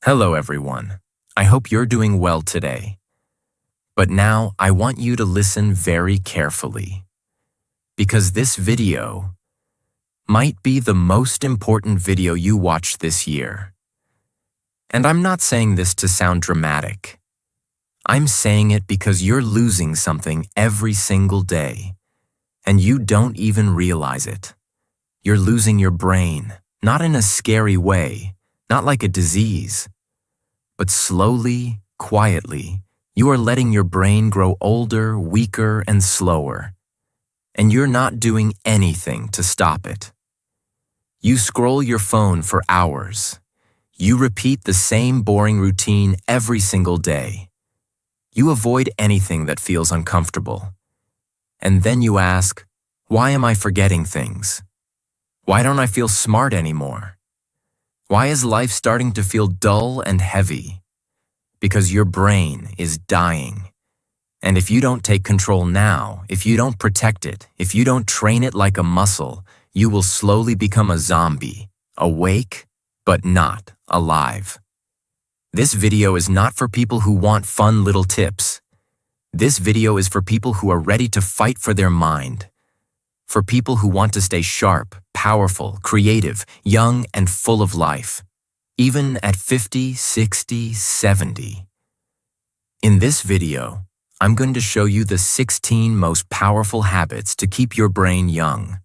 Hello everyone. I hope you're doing well today. But now I want you to listen very carefully, because this video might be the most important video you watch this year. And I'm not saying this to sound dramatic. I'm saying it because you're losing something every single day, and you don't even realize it. You're losing your brain, not in a scary way, not like a disease, but slowly, quietly, you are letting your brain grow older, weaker, and slower, and you're not doing anything to stop it. You scroll your phone for hours. You repeat the same boring routine every single day. You avoid anything that feels uncomfortable. And then you ask, why am I forgetting things? Why don't I feel smart anymore? Why is life starting to feel dull and heavy? Because your brain is dying. And if you don't take control now, if you don't protect it, if you don't train it like a muscle, you will slowly become a zombie, awake, but not alive. This video is not for people who want fun little tips. This video is for people who are ready to fight for their mind. For people who want to stay sharp, powerful, creative, young, and full of life. Even at 50, 60, 70. In this video, I'm going to show you the 16 most powerful habits to keep your brain young.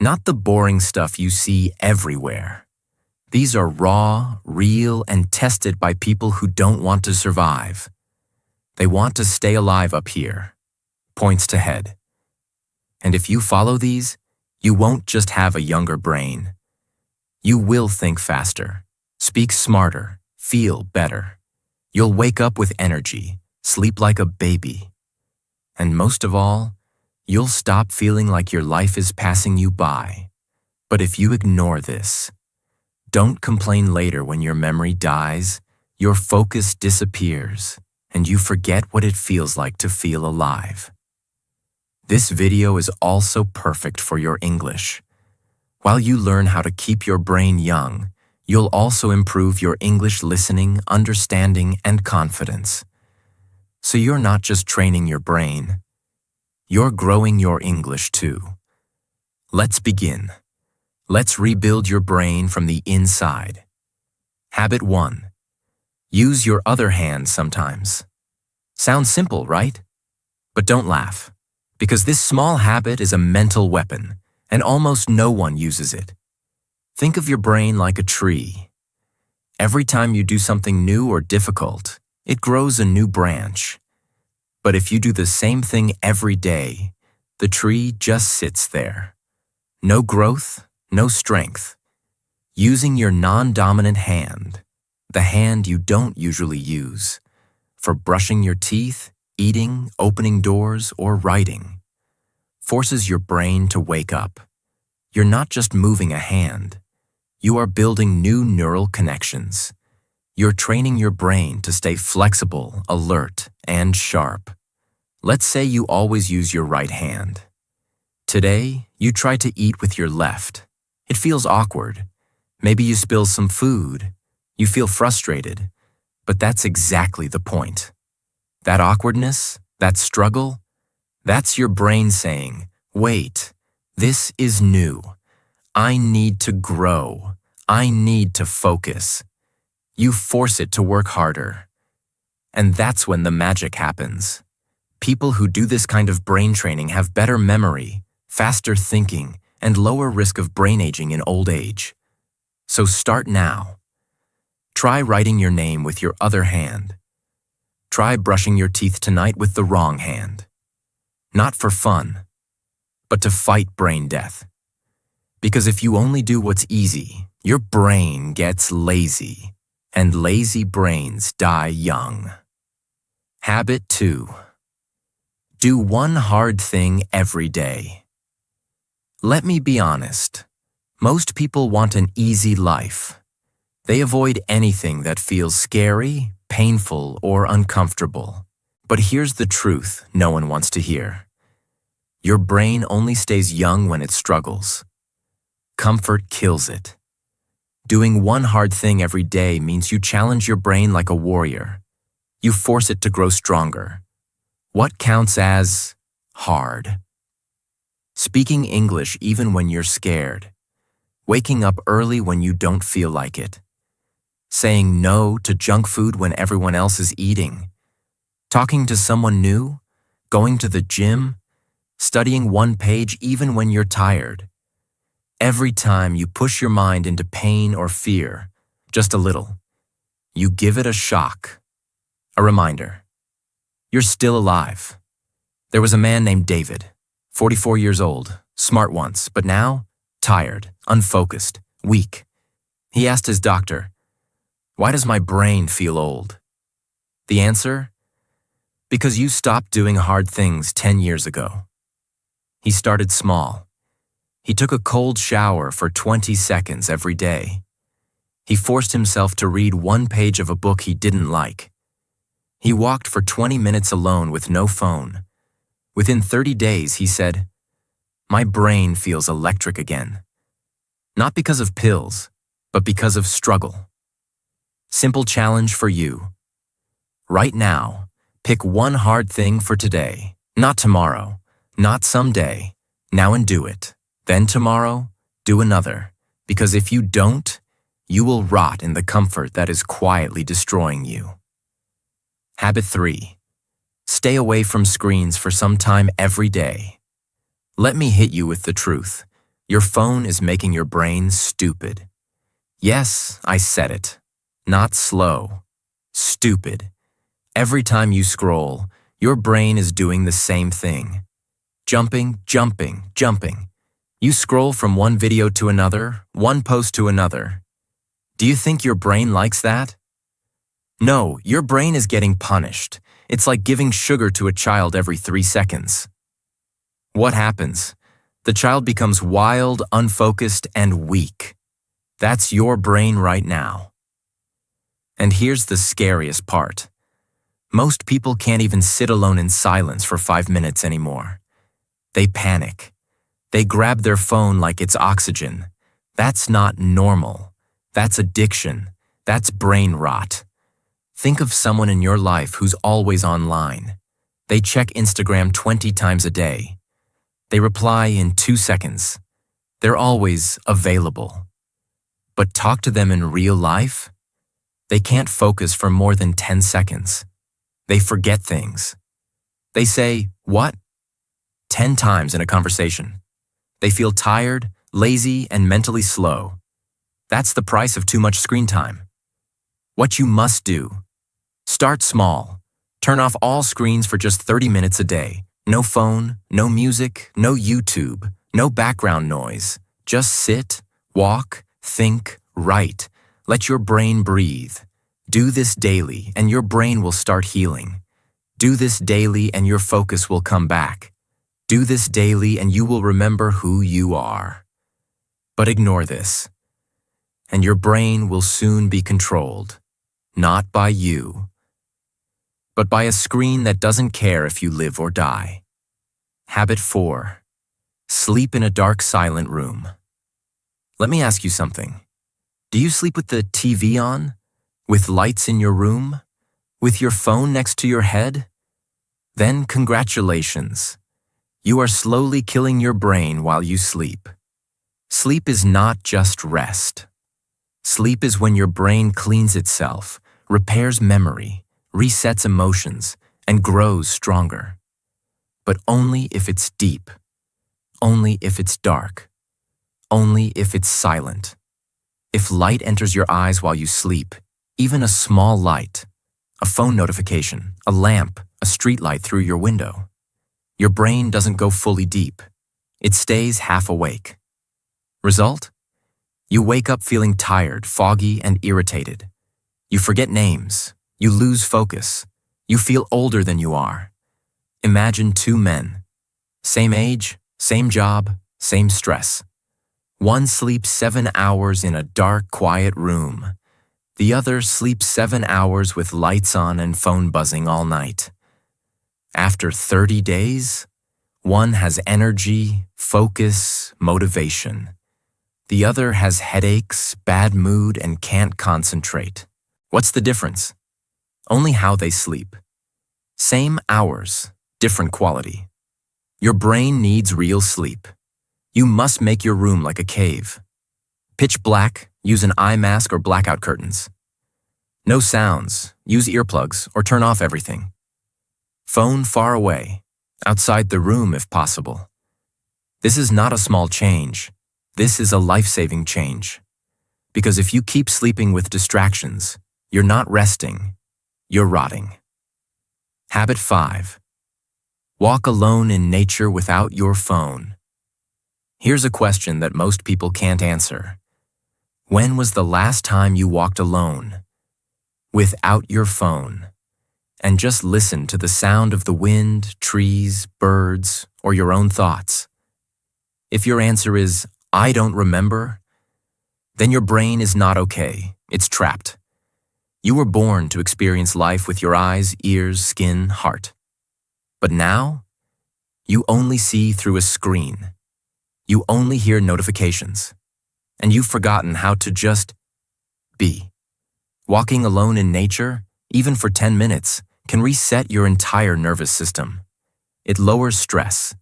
Not the boring stuff you see everywhere. These are raw, real, and tested by people who don't want to survive. They want to stay alive up here. Points to head. And if you follow these, you won't just have a younger brain. You will think faster, speak smarter, feel better. You'll wake up with energy, sleep like a baby. And most of all, you'll stop feeling like your life is passing you by. But if you ignore this, don't complain later when your memory dies, your focus disappears, and you forget what it feels like to feel alive. This video is also perfect for your English. While you learn how to keep your brain young, you'll also improve your English listening, understanding, and confidence. So you're not just training your brain, you're growing your English too. Let's begin. Let's rebuild your brain from the inside. Habit 1. Use your other hand sometimes. Sounds simple, right? But don't laugh, because this small habit is a mental weapon, and almost no one uses it. Think of your brain like a tree. Every time you do something new or difficult, it grows a new branch. But if you do the same thing every day, the tree just sits there. No growth, no strength. Using your non-dominant hand, the hand you don't usually use, for brushing your teeth, eating, opening doors, or writing, forces your brain to wake up. You're not just moving a hand. You are building new neural connections. You're training your brain to stay flexible, alert, and sharp. Let's say you always use your right hand. Today, you try to eat with your left. It feels awkward. Maybe you spill some food. You feel frustrated. But that's exactly the point. That awkwardness, that struggle, that's your brain saying, wait, this is new. I need to grow. I need to focus. You force it to work harder. And that's when the magic happens. People who do this kind of brain training have better memory, faster thinking, and lower risk of brain aging in old age. So start now. Try writing your name with your other hand. Try brushing your teeth tonight with the wrong hand. Not for fun, but to fight brain death. Because if you only do what's easy, your brain gets lazy, and lazy brains die young. Habit 2. Do one hard thing every day. Let me be honest. Most people want an easy life. They avoid anything that feels scary, painful, or uncomfortable. But here's the truth no one wants to hear. Your brain only stays young when it struggles. Comfort kills it. Doing one hard thing every day means you challenge your brain like a warrior. You force it to grow stronger. What counts as hard? Speaking English even when you're scared. Waking up early when you don't feel like it. Saying no to junk food when everyone else is eating. Talking to someone new. Going to the gym. Studying one page even when you're tired. Every time you push your mind into pain or fear, just a little, you give it a shock. A reminder. You're still alive. There was a man named David, 44 years old, smart once, but now tired, unfocused, weak. He asked his doctor, "Why does my brain feel old?" The answer? Because you stopped doing hard things 10 years ago. He started small. He took a cold shower for 20 seconds every day. He forced himself to read one page of a book he didn't like. He walked for 20 minutes alone with no phone. Within 30 days, he said, "My brain feels electric again." Not because of pills, but because of struggle. Simple challenge for you. Right now, pick one hard thing for today, not tomorrow, not someday. Now and do it. Then tomorrow, do another, because if you don't, you will rot in the comfort that is quietly destroying you. Habit 3. Stay away from screens for some time every day. Let me hit you with the truth. Your phone is making your brain stupid. Yes, I said it. Not slow. Stupid. Every time you scroll, your brain is doing the same thing. Jumping, jumping, jumping. You scroll from one video to another, one post to another. Do you think your brain likes that? No, your brain is getting punished. It's like giving sugar to a child every 3 seconds. What happens? The child becomes wild, unfocused, and weak. That's your brain right now. And here's the scariest part. Most people can't even sit alone in silence for 5 minutes anymore. They panic. They grab their phone like it's oxygen. That's not normal. That's addiction. That's brain rot. Think of someone in your life who's always online. They check Instagram 20 times a day. They reply in 2 seconds. They're always available. But talk to them in real life? They can't focus for more than 10 seconds. They forget things. They say, "What?" 10 times in a conversation. They feel tired, lazy, and mentally slow. That's the price of too much screen time. What you must do: start small. Turn off all screens for just 30 minutes a day. No phone, no music, no YouTube, no background noise. Just sit, walk, think, write. Let your brain breathe. Do this daily and your brain will start healing. Do this daily and your focus will come back. Do this daily and you will remember who you are. But ignore this, and your brain will soon be controlled, not by you, but by a screen that doesn't care if you live or die. Habit 4. Sleep in a dark, silent room. Let me ask you something. Do you sleep with the TV on? With lights in your room? With your phone next to your head? Then congratulations. You are slowly killing your brain while you sleep. Sleep is not just rest. Sleep is when your brain cleans itself, repairs memory, resets emotions, and grows stronger. But only if it's deep. Only if it's dark. Only if it's silent. If light enters your eyes while you sleep, even a small light, a phone notification, a lamp, a street light through your window, your brain doesn't go fully deep. It stays half awake. Result? You wake up feeling tired, foggy, and irritated. You forget names. You lose focus. You feel older than you are. Imagine 2 men. Same age, same job, same stress. One sleeps 7 hours in a dark, quiet room. The other sleeps 7 hours with lights on and phone buzzing all night. After 30 days, one has energy, focus, motivation. The other has headaches, bad mood, and can't concentrate. What's the difference? Only how they sleep. Same hours, different quality. Your brain needs real sleep. You must make your room like a cave. Pitch black, use an eye mask or blackout curtains. No sounds, use earplugs or turn off everything. Phone far away, outside the room if possible. This is not a small change. This is a life-saving change. Because if you keep sleeping with distractions, you're not resting, you're rotting. Habit 5. Walk alone in nature without your phone. Here's a question that most people can't answer. When was the last time you walked alone, without your phone, and just listened to the sound of the wind, trees, birds, or your own thoughts? If your answer is, I don't remember, then your brain is not okay. It's trapped. You were born to experience life with your eyes, ears, skin, heart. But now, you only see through a screen. You only hear notifications. And you've forgotten how to just be. Walking alone in nature, even for 10 minutes, can reset your entire nervous system. It lowers stress.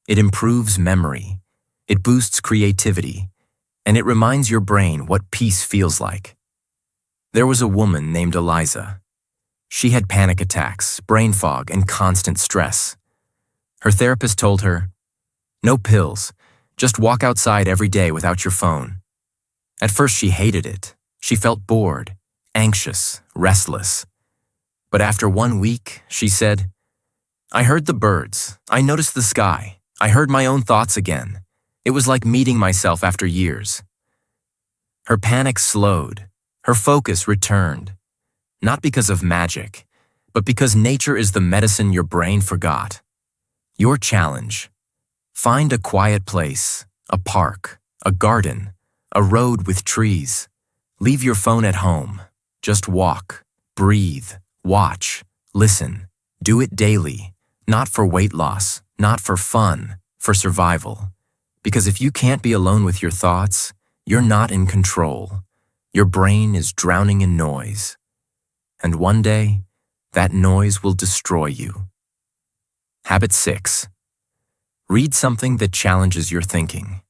It improves memory. It boosts creativity. And it reminds your brain what peace feels like. There was a woman named Eliza. She had panic attacks, brain fog, and constant stress. Her therapist told her, "No pills, just walk outside every day without your phone." At first she hated it. She felt bored, anxious, restless. But after 1 week, she said, "I heard the birds. I noticed the sky. I heard my own thoughts again. It was like meeting myself after years." Her panic slowed. Her focus returned. Not because of magic, but because nature is the medicine your brain forgot. Your challenge: find a quiet place, a park, a garden, a road with trees. Leave your phone at home. Just walk, breathe, watch, listen. Do it daily, not for weight loss, not for fun, for survival. Because if you can't be alone with your thoughts, you're not in control. Your brain is drowning in noise. And one day, that noise will destroy you. Habit 6. Read something that challenges your thinking.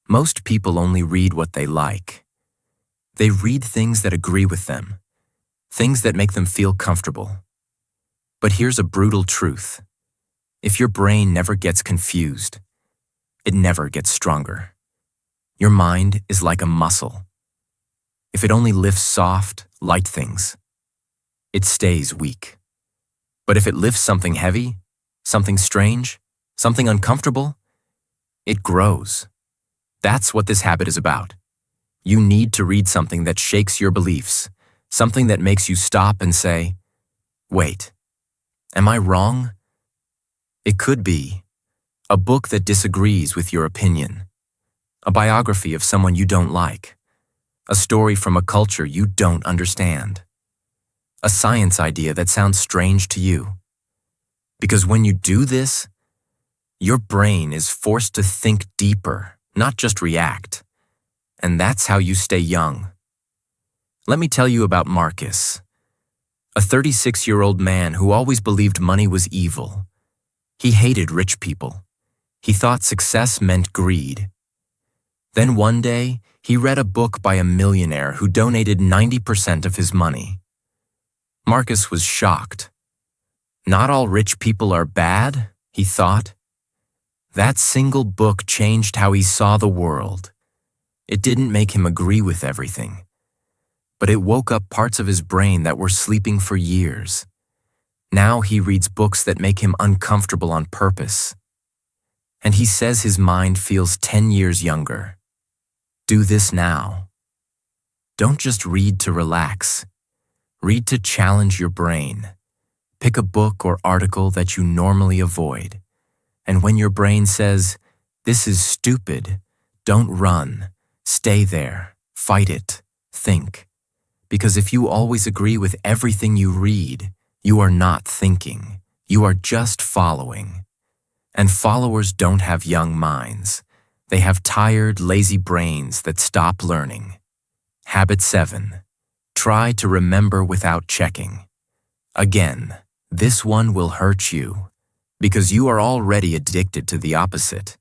Most people only read what they like. They read things that agree with them, things that make them feel comfortable. But here's a brutal truth. If your brain never gets confused, it never gets stronger. Your mind is like a muscle. If it only lifts soft, light things, it stays weak. But if it lifts something heavy, something strange, something uncomfortable, it grows. That's what this habit is about. You need to read something that shakes your beliefs, something that makes you stop and say, "Wait, am I wrong?" It could be a book that disagrees with your opinion, a biography of someone you don't like, a story from a culture you don't understand, a science idea that sounds strange to you. Because when you do this, your brain is forced to think deeper, not just react. And that's how you stay young. Let me tell you about Marcus, a 36-year-old man who always believed money was evil. He hated rich people. He thought success meant greed. Then one day, he read a book by a millionaire who donated 90% of his money. Marcus was shocked. Not all rich people are bad, he thought. That single book changed how he saw the world. It didn't make him agree with everything, but it woke up parts of his brain that were sleeping for years. Now he reads books that make him uncomfortable on purpose. And he says his mind feels 10 years younger. Do this now. Don't just read to relax. Read to challenge your brain. Pick a book or article that you normally avoid. And when your brain says, "This is stupid," don't run. Stay there. Fight it. Think. Because if you always agree with everything you read, you are not thinking. You are just following. And followers don't have young minds. They have tired, lazy brains that stop learning. Habit 7. Try to remember without checking. Again, this one will hurt you because you are already addicted to the opposite.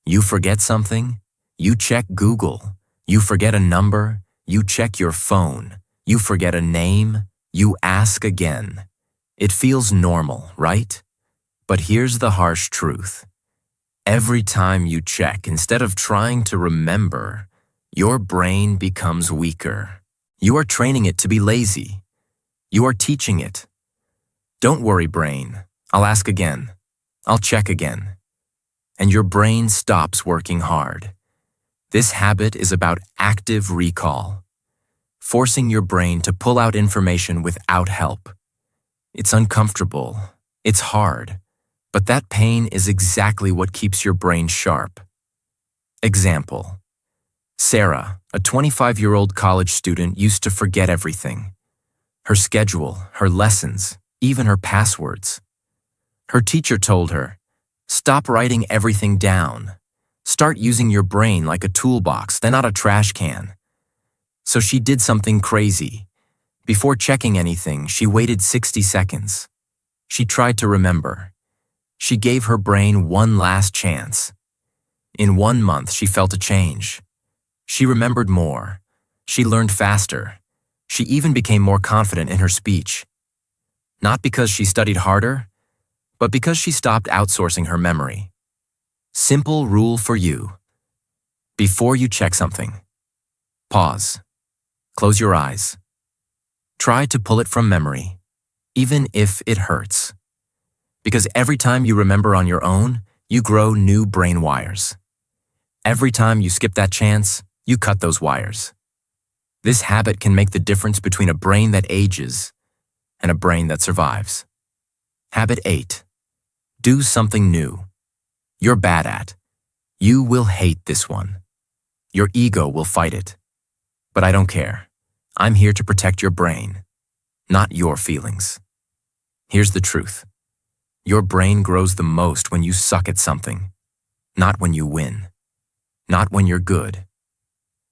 You forget something, you check Google. You forget a number, you check your phone. You forget a name, you ask again. It feels normal, right? But here's the harsh truth. Every time you check, instead of trying to remember, your brain becomes weaker. You are training it to be lazy. You are teaching it. Don't worry, brain. I'll ask again. I'll check again. And your brain stops working hard. This habit is about active recall, forcing your brain to pull out information without help. It's uncomfortable. It's hard. But that pain is exactly what keeps your brain sharp. Example. Sarah, a 25-year-old college student, used to forget everything. Her schedule, her lessons, even her passwords. Her teacher told her, "Stop writing everything down. Start using your brain like a toolbox, then not a trash can." So she did something crazy. Before checking anything, she waited 60 seconds. She tried to remember. She gave her brain one last chance. In 1 month, she felt a change. She remembered more. She learned faster. She even became more confident in her speech. Not because she studied harder, but because she stopped outsourcing her memory. Simple rule for you. Before you check something, pause. Close your eyes. Try to pull it from memory, even if it hurts. Because every time you remember on your own, you grow new brain wires. Every time you skip that chance, you cut those wires. This habit can make the difference between a brain that ages and a brain that survives. Habit 8. Do something new. You're bad at. You will hate this one. Your ego will fight it. But I don't care. I'm here to protect your brain, not your feelings. Here's the truth. Your brain grows the most when you suck at something, not when you win, not when you're good,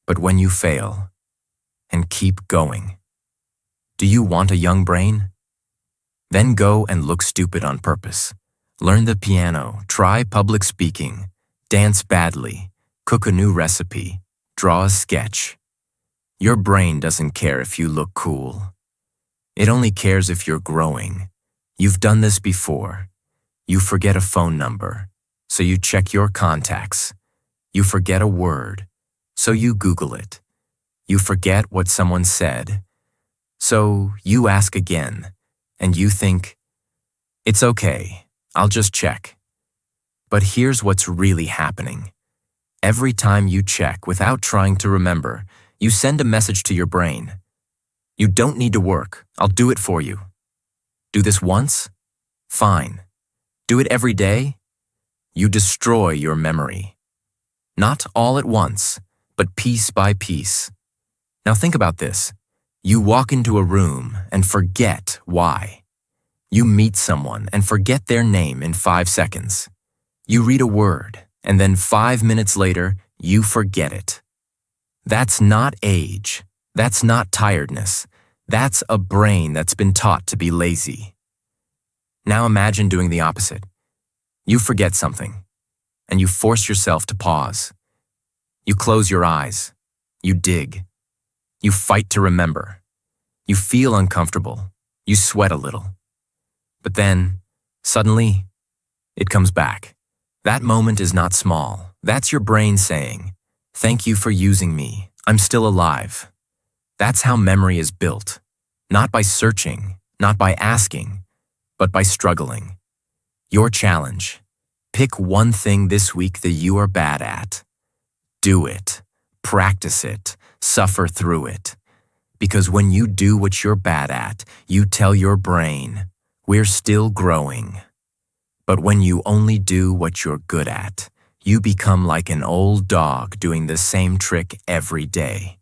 but when you fail. And keep going. Do you want a young brain? Then go and look stupid on purpose. Learn the piano, try public speaking, dance badly, cook a new recipe, draw a sketch. Your brain doesn't care if you look cool. It only cares if you're growing. You've done this before. You forget a phone number, so you check your contacts. You forget a word, so you Google it. You forget what someone said, so you ask again, and you think, "It's okay, I'll just check." But here's what's really happening. Every time you check without trying to remember, you send a message to your brain. You don't need to work, I'll do it for you. Do this once? Fine. Do it every day? You destroy your memory. Not all at once, but piece by piece. Now think about this. You walk into a room and forget why. You meet someone and forget their name in 5 seconds. You read a word, and then 5 minutes later, you forget it. That's not age. That's not tiredness. That's a brain that's been taught to be lazy. Now imagine doing the opposite. You forget something, and you force yourself to pause. You close your eyes. You dig. You fight to remember. You feel uncomfortable. You sweat a little. But then, suddenly, it comes back. That moment is not small. That's your brain saying, "Thank you for using me. I'm still alive." That's how memory is built. Not by searching, not by asking, but by struggling. Your challenge. Pick one thing this week that you are bad at. Do it. Practice it. Suffer through it. Because when you do what you're bad at, you tell your brain, "We're still growing." But when you only do what you're good at, you become like an old dog doing the same trick every day.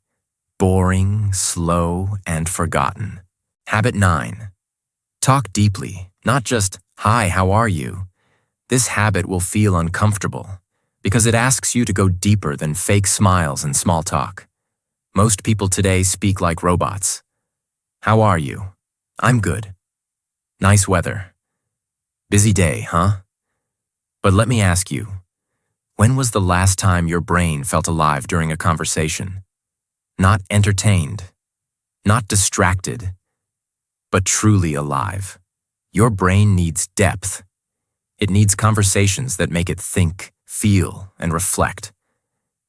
Boring, slow, and forgotten. Habit 9. Talk deeply, not just, "Hi, how are you?" This habit will feel uncomfortable, because it asks you to go deeper than fake smiles and small talk. Most people today speak like robots. How are you? I'm good. Nice weather. Busy day, huh? But let me ask you, when was the last time your brain felt alive during a conversation? Not entertained, not distracted, but truly alive. Your brain needs depth. It needs conversations that make it think, feel, and reflect.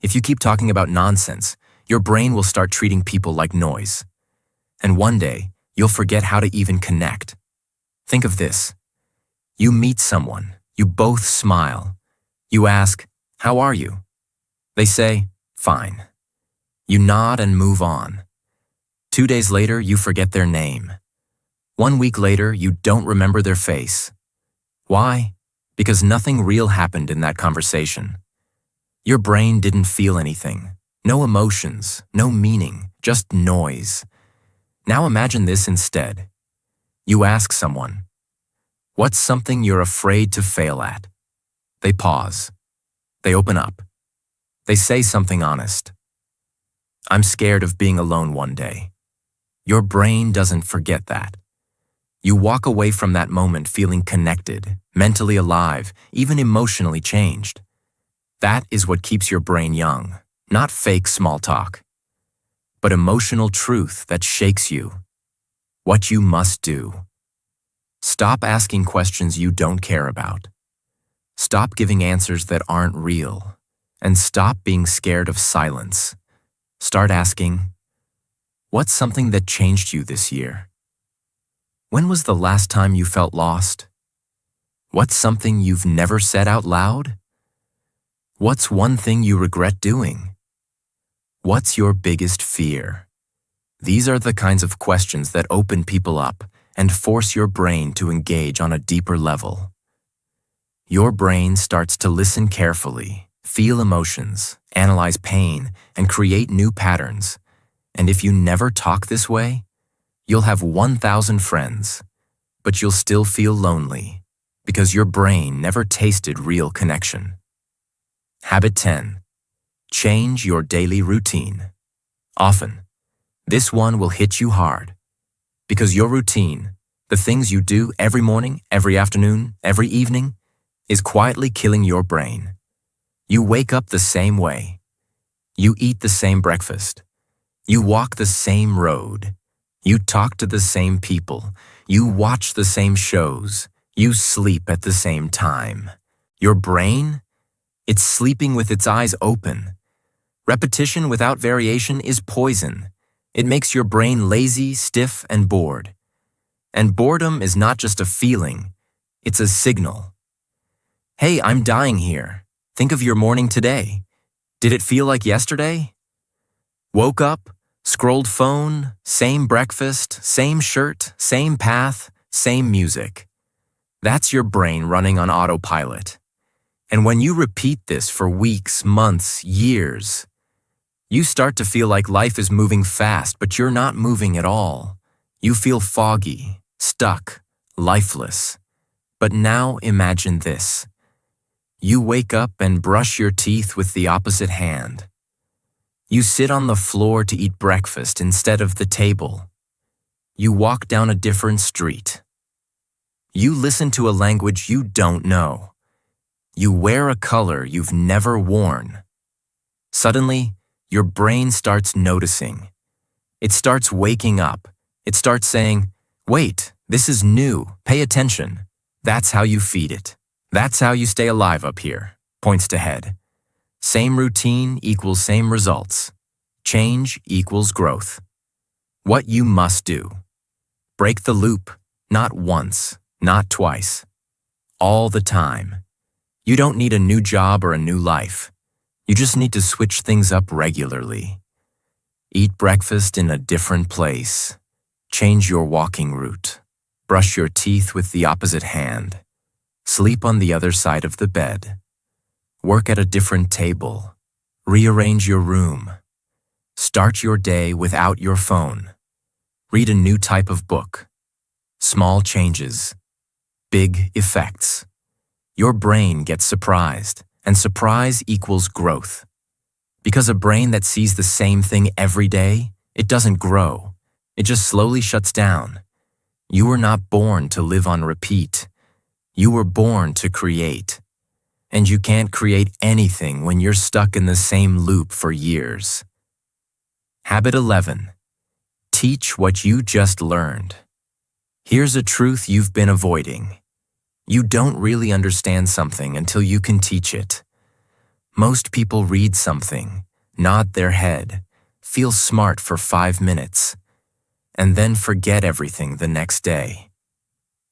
If you keep talking about nonsense, your brain will start treating people like noise. And one day, you'll forget how to even connect. Think of this. You meet someone, you both smile. You ask, "How are you?" They say, "Fine." You nod and move on. 2 days later, you forget their name. 1 week later, you don't remember their face. Why? Because nothing real happened in that conversation. Your brain didn't feel anything. No emotions, no meaning, just noise. Now imagine this instead. You ask someone, "What's something you're afraid to fail at?" They pause. They open up. They say something honest. "I'm scared of being alone one day." Your brain doesn't forget that. You walk away from that moment feeling connected, mentally alive, even emotionally changed. That is what keeps your brain young, not fake small talk, but emotional truth that shakes you. What you must do. Stop asking questions you don't care about. Stop giving answers that aren't real. And stop being scared of silence. Start asking, what's something that changed you this year? When was the last time you felt lost? What's something you've never said out loud? What's one thing you regret doing? What's your biggest fear? These are the kinds of questions that open people up and force your brain to engage on a deeper level. Your brain starts to listen carefully, feel emotions, analyze pain, and create new patterns. And if you never talk this way, you'll have 1,000 friends, but you'll still feel lonely because your brain never tasted real connection. Habit 10. Change your daily routine. Often, this one will hit you hard because your routine, the things you do every morning, every afternoon, every evening, is quietly killing your brain. You wake up the same way. You eat the same breakfast. You walk the same road. You talk to the same people. You watch the same shows. You sleep at the same time. Your brain? It's sleeping with its eyes open. Repetition without variation is poison. It makes your brain lazy, stiff, and bored. And boredom is not just a feeling, it's a signal. Hey, I'm dying here. Think of your morning today. Did it feel like yesterday? Woke up, scrolled phone, same breakfast, same shirt, same path, same music. That's your brain running on autopilot. And when you repeat this for weeks, months, years, you start to feel like life is moving fast, but you're not moving at all. You feel foggy, stuck, lifeless. But now imagine this. You wake up and brush your teeth with the opposite hand. You sit on the floor to eat breakfast instead of the table. You walk down a different street. You listen to a language you don't know. You wear a color you've never worn. Suddenly, your brain starts noticing. It starts waking up. It starts saying, "Wait, this is new. Pay attention." That's how you feed it. That's how you stay alive up here. Points to head. Same routine equals same results. Change equals growth. What you must do. Break the loop, not once, not twice. All the time. You don't need a new job or a new life. You just need to switch things up regularly. Eat breakfast in a different place. Change your walking route. Brush your teeth with the opposite hand. Sleep on the other side of the bed. Work at a different table. Rearrange your room. Start your day without your phone. Read a new type of book. Small changes. Big effects. Your brain gets surprised, And surprise equals growth. Because a brain that sees the same thing every day, it doesn't grow. It just slowly shuts down. You were not born to live on repeat. You were born to create. And you can't create anything when you're stuck in the same loop for years. Habit 11. Teach what you just learned. Here's a truth you've been avoiding. You don't really understand something until you can teach it. Most people read something, nod their head, feel smart for 5 minutes, and then forget everything the next day.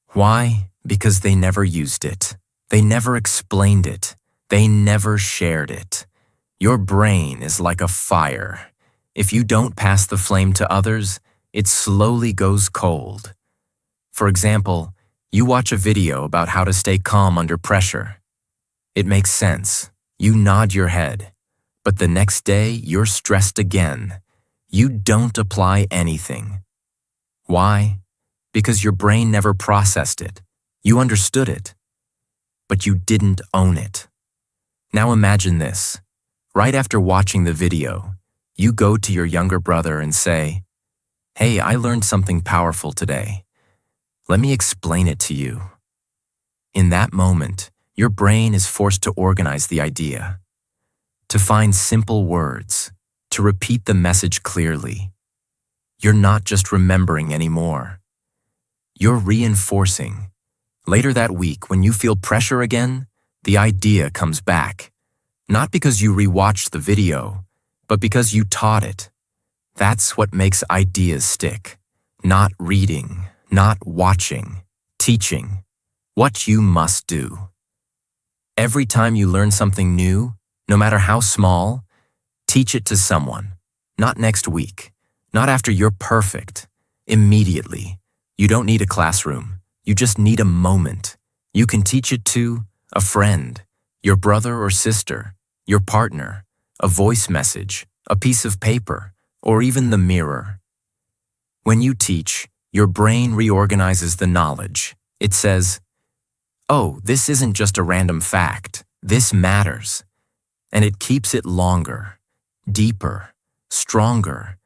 Why? Because they never used it. They never explained it. They never shared it. Your brain is like a fire. If you don't pass the flame to others, it slowly goes cold. For example, you watch a video about how to stay calm under pressure. It makes sense. You nod your head. But the next day, you're stressed again. You don't apply anything. Why? Because your brain never processed it. You understood it, but you didn't own it. Now imagine this. Right after watching the video, you go to your younger brother and say, "Hey, I learned something powerful today. Let me explain it to you." In that moment, your brain is forced to organize the idea, to find simple words, to repeat the message clearly. You're not just remembering anymore. You're reinforcing. Later that week, when you feel pressure again, the idea comes back. Not because you rewatched the video, but because you taught it. That's what makes ideas stick. Not reading, not watching, teaching. What you must do. Every time you learn something new, no matter how small, teach it to someone. Not next week, not after you're perfect. Immediately. You don't need a classroom. You just need a moment. You can teach it to a friend, your brother or sister, your partner, a voice message, a piece of paper, or even the mirror. When you teach, your brain reorganizes the knowledge. It says, "Oh, this isn't just a random fact. This matters." And it keeps it longer, deeper, stronger.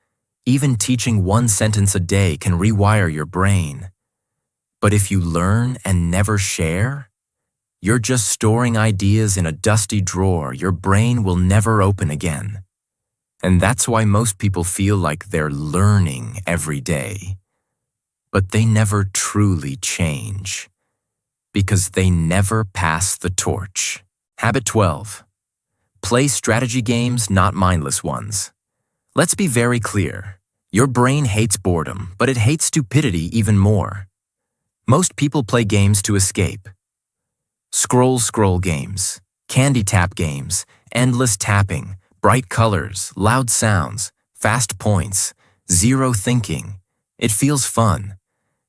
Even teaching one sentence a day can rewire your brain. But if you learn and never share, you're just storing ideas in a dusty drawer your brain will never open again. And that's why most people feel like they're learning every day. But they never truly change. Because they never pass the torch. Habit 12. Play strategy games, not mindless ones. Let's be very clear. Your brain hates boredom, but it hates stupidity even more. Most people play games to escape. Scroll games, candy tap games, endless tapping, bright colors, loud sounds, fast points, zero thinking. It feels fun,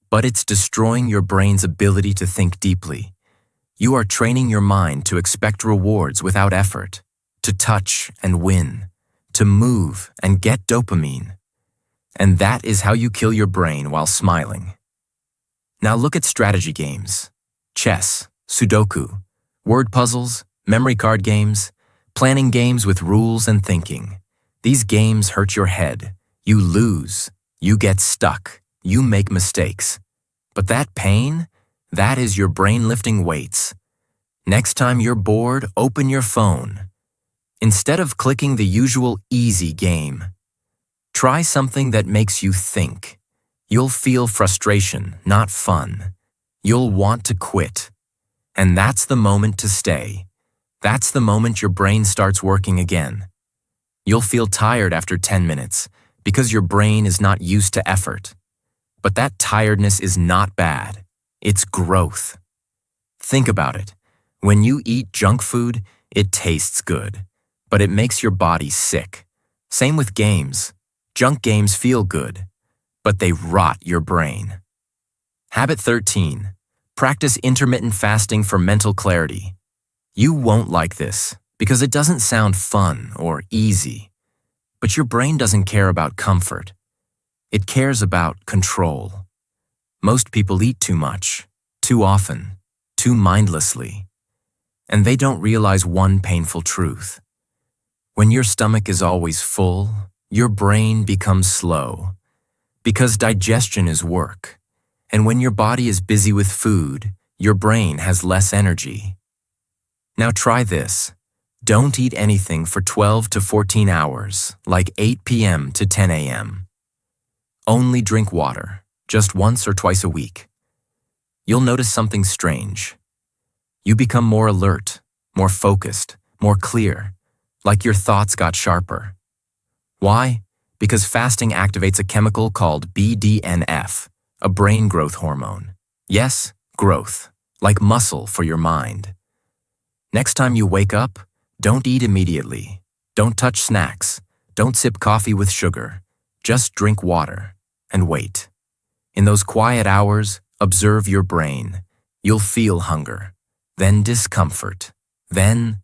but it's destroying your brain's ability to think deeply. You are training your mind to expect rewards without effort, to touch and win, to move and get dopamine. And that is how you kill your brain while smiling. Now look at strategy games. Chess, Sudoku, word puzzles, memory card games, planning games with rules and thinking. These games hurt your head. You lose. You get stuck. You make mistakes. But that pain, that is your brain lifting weights. Next time you're bored, open your phone. Instead of clicking the usual easy game, try something that makes you think. You'll feel frustration, not fun. You'll want to quit. And that's the moment to stay. That's the moment your brain starts working again. You'll feel tired after 10 minutes because your brain is not used to effort. But that tiredness is not bad. It's growth. Think about it. When you eat junk food, it tastes good, but it makes your body sick. Same with games. Junk games feel good, but they rot your brain. Habit 13. Practice intermittent fasting for mental clarity. You won't like this because it doesn't sound fun or easy. But your brain doesn't care about comfort. It cares about control. Most people eat too much, too often, too mindlessly. and they don't realize one painful truth. When your stomach is always full, your brain becomes slow, because digestion is work. And when your body is busy with food, your brain has less energy. Now try this. Don't eat anything for 12 to 14 hours, like 8 p.m. to 10 a.m. Only drink water, just once or twice a week. You'll notice something strange. You become more alert, more focused, more clear, like your thoughts got sharper. Why? Because fasting activates a chemical called BDNF, a brain growth hormone. Yes, growth, like muscle for your mind. Next time you wake up, don't eat immediately. Don't touch snacks. Don't sip coffee with sugar. Just drink water and wait. In those quiet hours, observe your brain. You'll feel hunger, then discomfort, then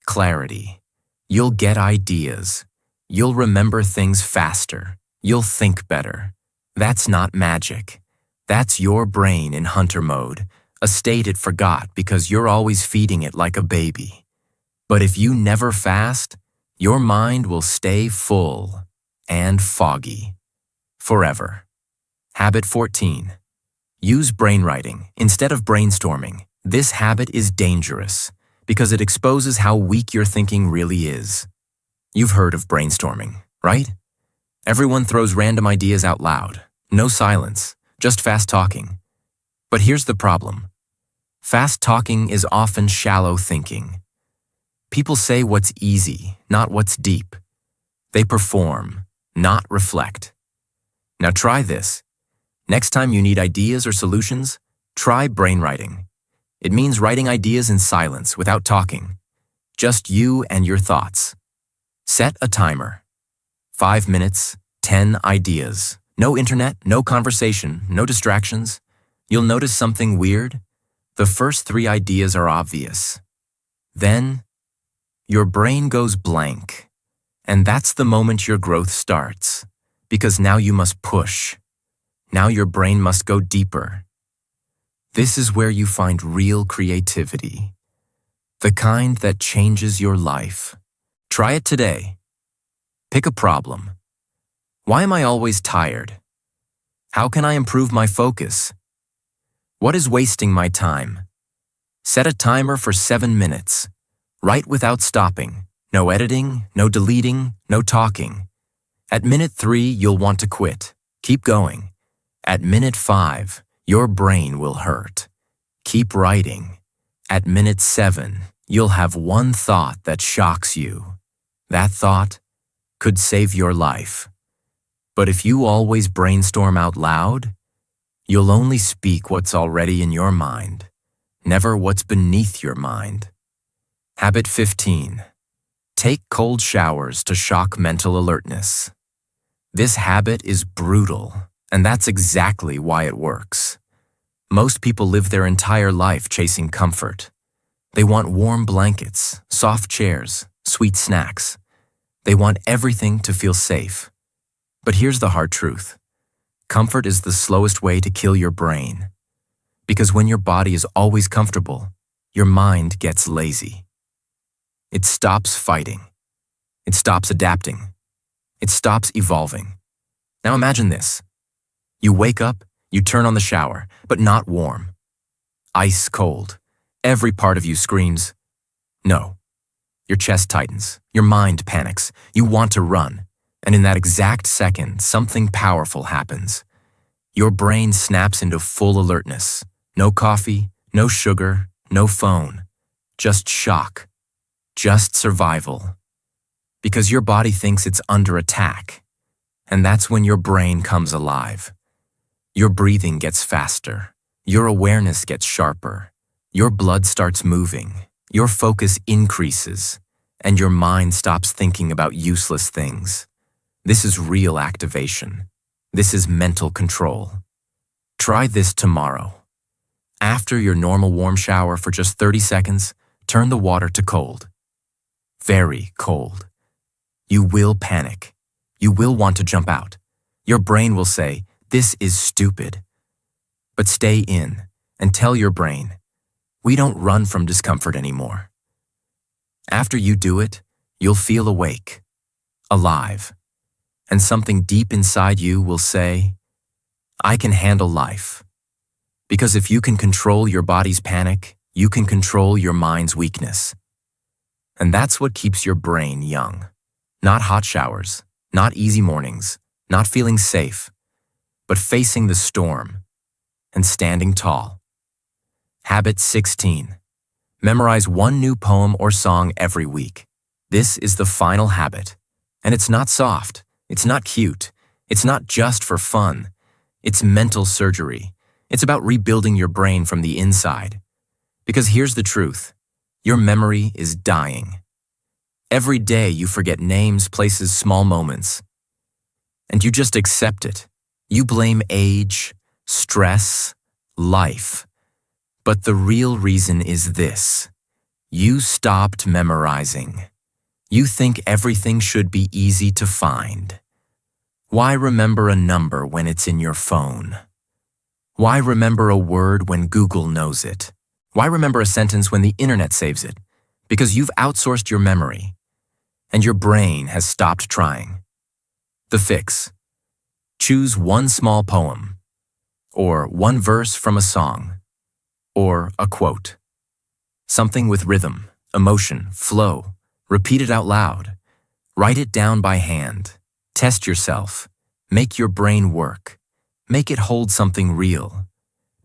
clarity. You'll get ideas. You'll remember things faster. You'll think better. That's not magic. That's your brain in hunter mode, a state it forgot because you're always feeding it like a baby. But if you never fast, your mind will stay full and foggy forever. Habit 14. Use brainwriting instead of brainstorming. This habit is dangerous because it exposes how weak your thinking really is. You've heard of brainstorming, right? Everyone throws random ideas out loud. No silence, just fast talking. But here's the problem. Fast talking is often shallow thinking. People say what's easy, not what's deep. They perform, not reflect. Now try this. Next time you need ideas or solutions, try brainwriting. It means writing ideas in silence without talking. Just you and your thoughts. Set a timer. 5 minutes, 10 ideas. No internet, no conversation, no distractions. You'll notice something weird. The first 3 ideas are obvious. Then, your brain goes blank. And that's the moment your growth starts. Because now you must push. Now your brain must go deeper. This is where you find real creativity. The kind that changes your life. Try it today. Pick a problem. Why am I always tired? How can I improve my focus? What is wasting my time? Set a timer for 7 minutes. Write without stopping. No editing, no deleting, no talking. At minute 3, you'll want to quit. Keep going. At minute 5, your brain will hurt. Keep writing. At minute 7, you'll have one thought that shocks you. That thought could save your life. But if you always brainstorm out loud, you'll only speak what's already in your mind, never what's beneath your mind. Habit 15. Take cold showers to shock mental alertness. This habit is brutal, and that's exactly why it works. Most people live their entire life chasing comfort. They want warm blankets, soft chairs, sweet snacks. They want everything to feel safe. But here's the hard truth. Comfort is the slowest way to kill your brain. Because when your body is always comfortable, your mind gets lazy. It stops fighting. It stops adapting. It stops evolving. Now imagine this. You wake up, you turn on the shower, but not warm. Ice cold. Every part of you screams, no. Your chest tightens. Your mind panics. You want to run. And in that exact second, something powerful happens. Your brain snaps into full alertness. No coffee, no sugar, no phone. Just shock. Just survival. Because your body thinks it's under attack. And that's when your brain comes alive. Your breathing gets faster. Your awareness gets sharper. Your blood starts moving. Your focus increases. And your mind stops thinking about useless things. This is real activation. This is mental control. Try this tomorrow. After your normal warm shower for just 30 seconds, turn the water to cold. Very cold. You will panic. You will want to jump out. Your brain will say, "This is stupid." But stay in and tell your brain, We don't run from discomfort anymore. After you do it, you'll feel awake, alive, and something deep inside you will say, I can handle life. Because if you can control your body's panic, you can control your mind's weakness. And that's what keeps your brain young. Not hot showers, not easy mornings, not feeling safe, but facing the storm and standing tall. Habit 16. Memorize one new poem or song every week. This is the final habit. And it's not soft, it's not cute, it's not just for fun. It's mental surgery. It's about rebuilding your brain from the inside. Because here's the truth. Your memory is dying. Every day you forget names, places, small moments. And you just accept it. You blame age, stress, life. But the real reason is this. You stopped memorizing. You think everything should be easy to find. Why remember a number when it's in your phone? Why remember a word when Google knows it? Why remember a sentence when the internet saves it? Because you've outsourced your memory, and your brain has stopped trying. The fix. Choose one small poem, or one verse from a song, or a quote. Something with rhythm, emotion, flow. Repeat it out loud. Write it down by hand. Test yourself. Make your brain work. Make it hold something real.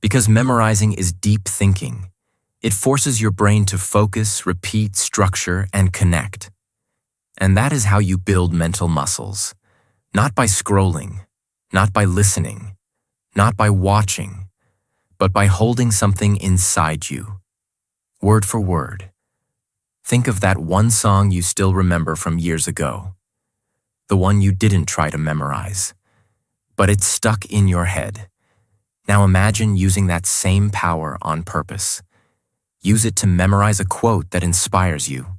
Because memorizing is deep thinking. It forces your brain to focus, repeat, structure, and connect. And that is how you build mental muscles. Not by scrolling, not by listening, not by watching, but by holding something inside you. Word for word. Think of that one song you still remember from years ago. The one you didn't try to memorize, but it's stuck in your head. Now imagine using that same power on purpose. Use it to memorize a quote that inspires you,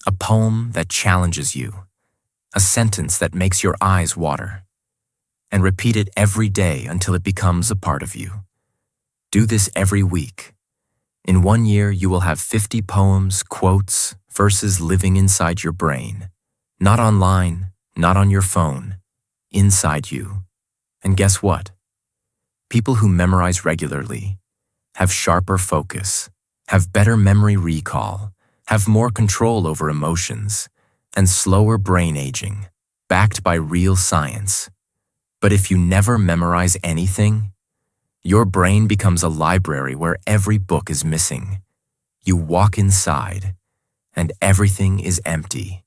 a poem that challenges you, a sentence that makes your eyes water, and repeat it every day until it becomes a part of you. Do this every week. In 1 year, you will have 50 poems, quotes, verses living inside your brain. Not online, not on your phone, inside you. And guess what? People who memorize regularly have sharper focus, have better memory recall, have more control over emotions, and slower brain aging, backed by real science. But if you never memorize anything, your brain becomes a library where every book is missing. You walk inside, and everything is empty.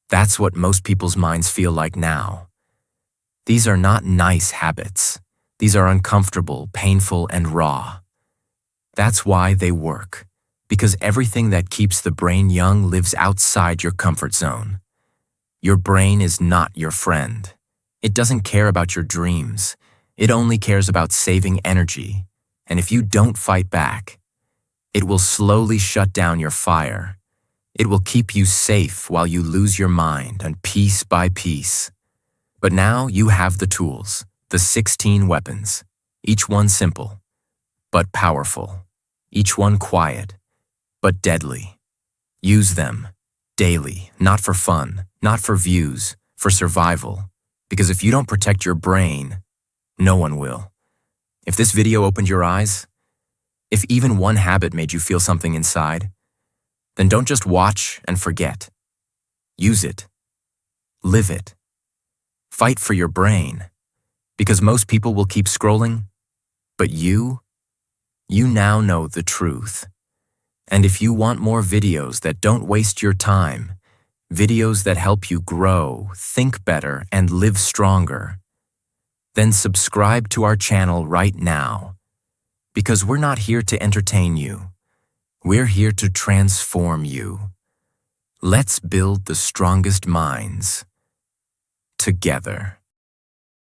That's what most people's minds feel like now. These are not nice habits. These are uncomfortable, painful, and raw. That's why they work, because everything that keeps the brain young lives outside your comfort zone. Your brain is not your friend. It doesn't care about your dreams. It only cares about saving energy. And if you don't fight back, it will slowly shut down your fire. It will keep you safe while you lose your mind, and piece by piece. But now you have the tools, the 16 weapons, each one simple, but powerful, each one quiet, but deadly. Use them daily, not for fun, not for views, for survival. Because if you don't protect your brain, no one will. If this video opened your eyes, if even one habit made you feel something inside, then don't just watch and forget. Use it. Live it. Fight for your brain. Because most people will keep scrolling, but you now know the truth. And if you want more videos that don't waste your time, videos that help you grow, think better, and live stronger, then subscribe to our channel right now. Because we're not here to entertain you. We're here to transform you. Let's build the strongest minds together.